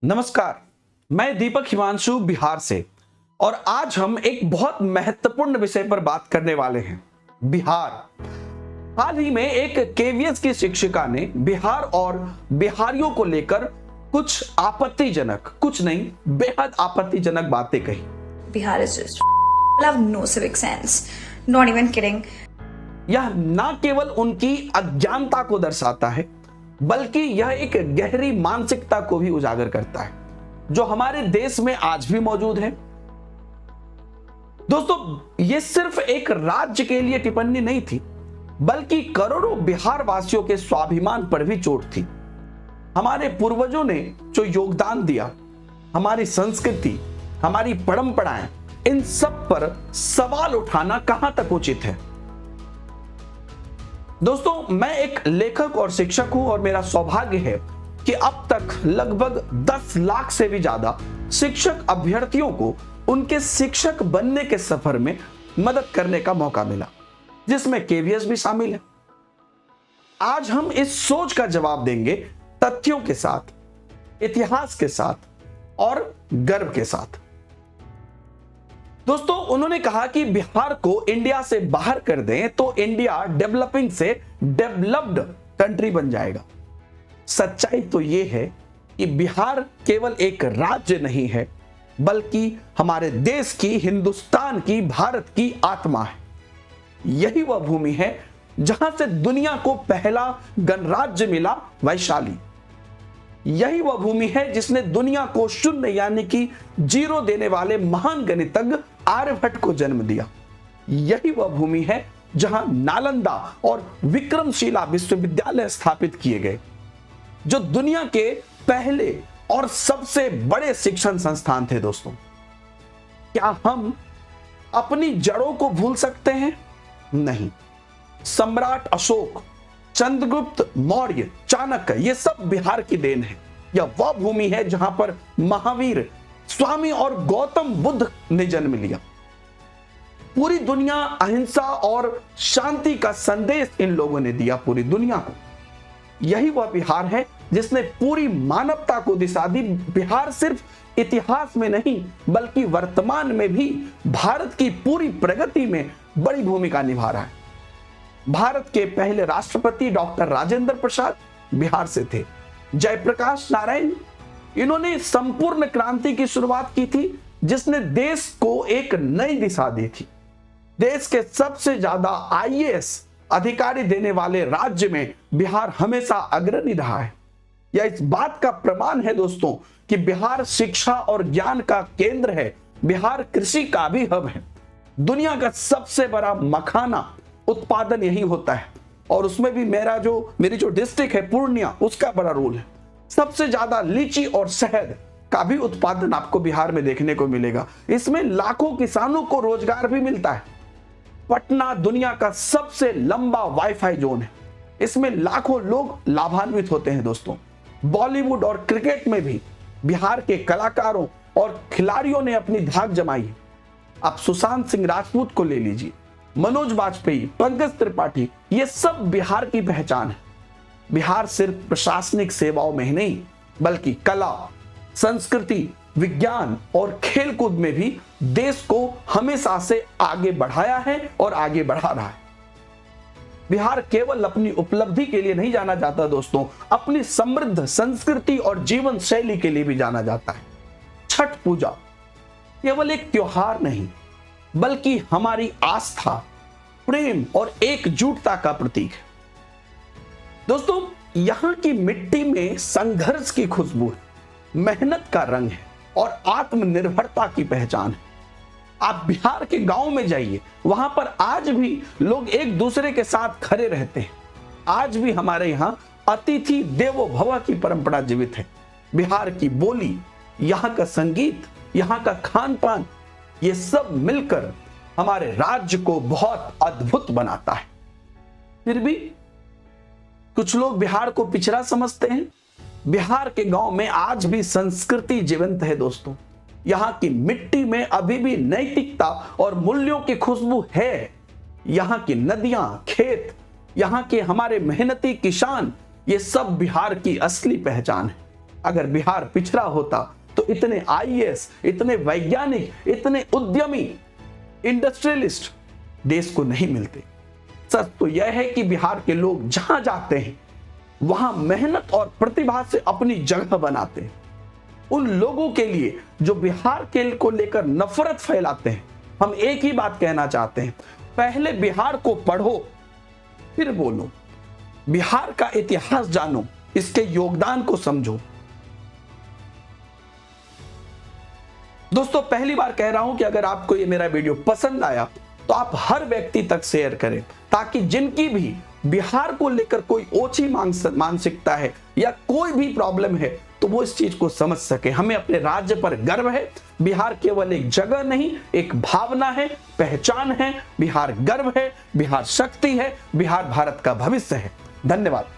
नमस्कार, मैं दीपक हिमांशु बिहार से और आज हम एक बहुत महत्वपूर्ण विषय पर बात करने वाले हैं। बिहार। हाल ही में एक केवीएस की शिक्षिका ने बिहार और बिहारियों को लेकर कुछ आपत्तिजनक, कुछ नहीं बेहद आपत्तिजनक बातें कही। Bihar is just have no civic sense. Not even kidding. यह न केवल उनकी अज्ञानता को दर्शाता है बल्कि यह एक गहरी मानसिकता को भी उजागर करता है जो हमारे देश में आज भी मौजूद है। दोस्तों, यह सिर्फ एक राज्य के लिए टिप्पणी नहीं थी बल्कि करोड़ों बिहार वासियों के स्वाभिमान पर भी चोट थी। हमारे पूर्वजों ने जो योगदान दिया, हमारी संस्कृति, हमारी परंपराएं, इन सब पर सवाल उठाना कहां तक उचित है। दोस्तों, मैं एक लेखक और शिक्षक हूं और मेरा सौभाग्य है कि अब तक लगभग 10 लाख से भी ज्यादा शिक्षक अभ्यर्थियों को उनके शिक्षक बनने के सफर में मदद करने का मौका मिला, जिसमें केवीएस भी शामिल है। आज हम इस सोच का जवाब देंगे तथ्यों के साथ, इतिहास के साथ और गर्व के साथ। दोस्तों, उन्होंने कहा कि बिहार को इंडिया से बाहर कर दें तो इंडिया डेवलपिंग से डेवलप्ड कंट्री बन जाएगा। सच्चाई तो यह है कि बिहार केवल एक राज्य नहीं है बल्कि हमारे देश की, हिंदुस्तान की, भारत की आत्मा है। यही वह भूमि है जहां से दुनिया को पहला गणराज्य मिला, वैशाली। यही वह भूमि है जिसने दुनिया को शून्य यानी कि जीरो देने वाले महान गणितज्ञ आर्यभट्ट को जन्म दिया। यही वह भूमि है जहां नालंदा और विक्रमशिला विश्वविद्यालय स्थापित किए गए, जो दुनिया के पहले और सबसे बड़े शिक्षण संस्थान थे। दोस्तों, क्या हम अपनी जड़ों को भूल सकते हैं? नहीं। सम्राट अशोक, चंद्रगुप्त मौर्य, चाणक्य, ये सब बिहार की देन है। यह वह भूमि है जहां पर महावीर, स्वामी और गौतम बुद्ध ने जन्म लिया। पूरी दुनिया अहिंसा और शांति का संदेश इन लोगों ने दिया पूरी दुनिया को। यही वह बिहार है जिसने पूरी मानवता को दिशा दी। बिहार सिर्फ इतिहास में नहीं बल्कि वर्तमान में भी भारत की पूरी प्रगति में बड़ी भूमिका निभा रहा है। भारत के पहले राष्ट्रपति डॉक्टर राजेंद्र प्रसाद बिहार से थे। जयप्रकाश नारायण, इन्होंने संपूर्ण क्रांति की शुरुआत की थी जिसने देश को एक नई दिशा दी थी। देश के सबसे ज्यादा आईएएस अधिकारी देने वाले राज्य में बिहार हमेशा अग्रणी रहा है। यह इस बात का प्रमाण है दोस्तों कि बिहार शिक्षा और ज्ञान का केंद्र है। बिहार कृषि का भी हब है। दुनिया का सबसे बड़ा मखाना उत्पादन यही होता है और उसमें भी मेरी जो डिस्ट्रिक्ट है पूर्णिया, उसका बड़ा रोल है। सबसे ज्यादा लीची और शहद का भी उत्पादन आपको बिहार में देखने को मिलेगा। इसमें लाखों किसानों को रोजगार भी मिलता है। पटना दुनिया का सबसे लंबा वाईफाई जोन है। इसमें लाखों लोग लाभान्वित होते हैं। दोस्तों, बॉलीवुड और क्रिकेट में भी बिहार के कलाकारों और खिलाड़ियों ने अपनी धाक जमाई है। आप सुशांत सिंह राजपूत को ले लीजिए, मनोज वाजपेयी, पंकज त्रिपाठी, ये सब बिहार की पहचान है। बिहार सिर्फ प्रशासनिक सेवाओं में ही नहीं बल्कि कला, संस्कृति, विज्ञान और खेलकूद में भी देश को हमेशा से आगे बढ़ाया है और आगे बढ़ा रहा है। बिहार केवल अपनी उपलब्धि के लिए नहीं जाना जाता दोस्तों, अपनी समृद्ध संस्कृति और जीवन शैली के लिए भी जाना जाता है। छठ पूजा केवल एक त्योहार नहीं बल्कि हमारी आस्था, प्रेम और एकजुटता का प्रतीक है। दोस्तों, यहां की मिट्टी में संघर्ष की खुशबू है, मेहनत का रंग है और आत्मनिर्भरता की पहचान है। आप बिहार के गांव में जाइए, वहां पर आज भी लोग एक दूसरे के साथ खड़े रहते हैं। आज भी हमारे यहां अतिथि देवो भव की परंपरा जीवित है। बिहार की बोली, यहां का संगीत, यहां का खान पान, ये सब मिलकर हमारे राज्य को बहुत अद्भुत बनाता है। फिर भी कुछ लोग बिहार को पिछड़ा समझते हैं। बिहार के गांव में आज भी संस्कृति जीवंत है दोस्तों। यहां की मिट्टी में अभी भी नैतिकता और मूल्यों की खुशबू है। यहां की नदियां, खेत, यहां के हमारे मेहनती किसान, ये सब बिहार की असली पहचान है। अगर बिहार पिछड़ा होता तो इतने आईएएस, इतने वैज्ञानिक, इतने उद्यमी, इंडस्ट्रियलिस्ट देश को नहीं मिलते। सच तो यह है कि बिहार के लोग जहां जाते हैं वहां मेहनत और प्रतिभा से अपनी जगह बनाते हैं। उन लोगों के लिए जो बिहार के को लेकर नफरत फैलाते हैं, हम एक ही बात कहना चाहते हैं, पहले बिहार को पढ़ो फिर बोलो, बिहार का इतिहास जानो, इसके योगदान को समझो। दोस्तों पहली बार कह रहा हूं कि अगर आपको ये मेरा वीडियो पसंद आया तो आप हर व्यक्ति तक शेयर करें, ताकि जिनकी भी बिहार को लेकर कोई ओछी मानसिकता है या कोई भी प्रॉब्लम है तो वो इस चीज को समझ सके। हमें अपने राज्य पर गर्व है। बिहार केवल एक जगह नहीं, एक भावना है, पहचान है। बिहार गर्व है, बिहार शक्ति है, बिहार भारत का भविष्य है। धन्यवाद।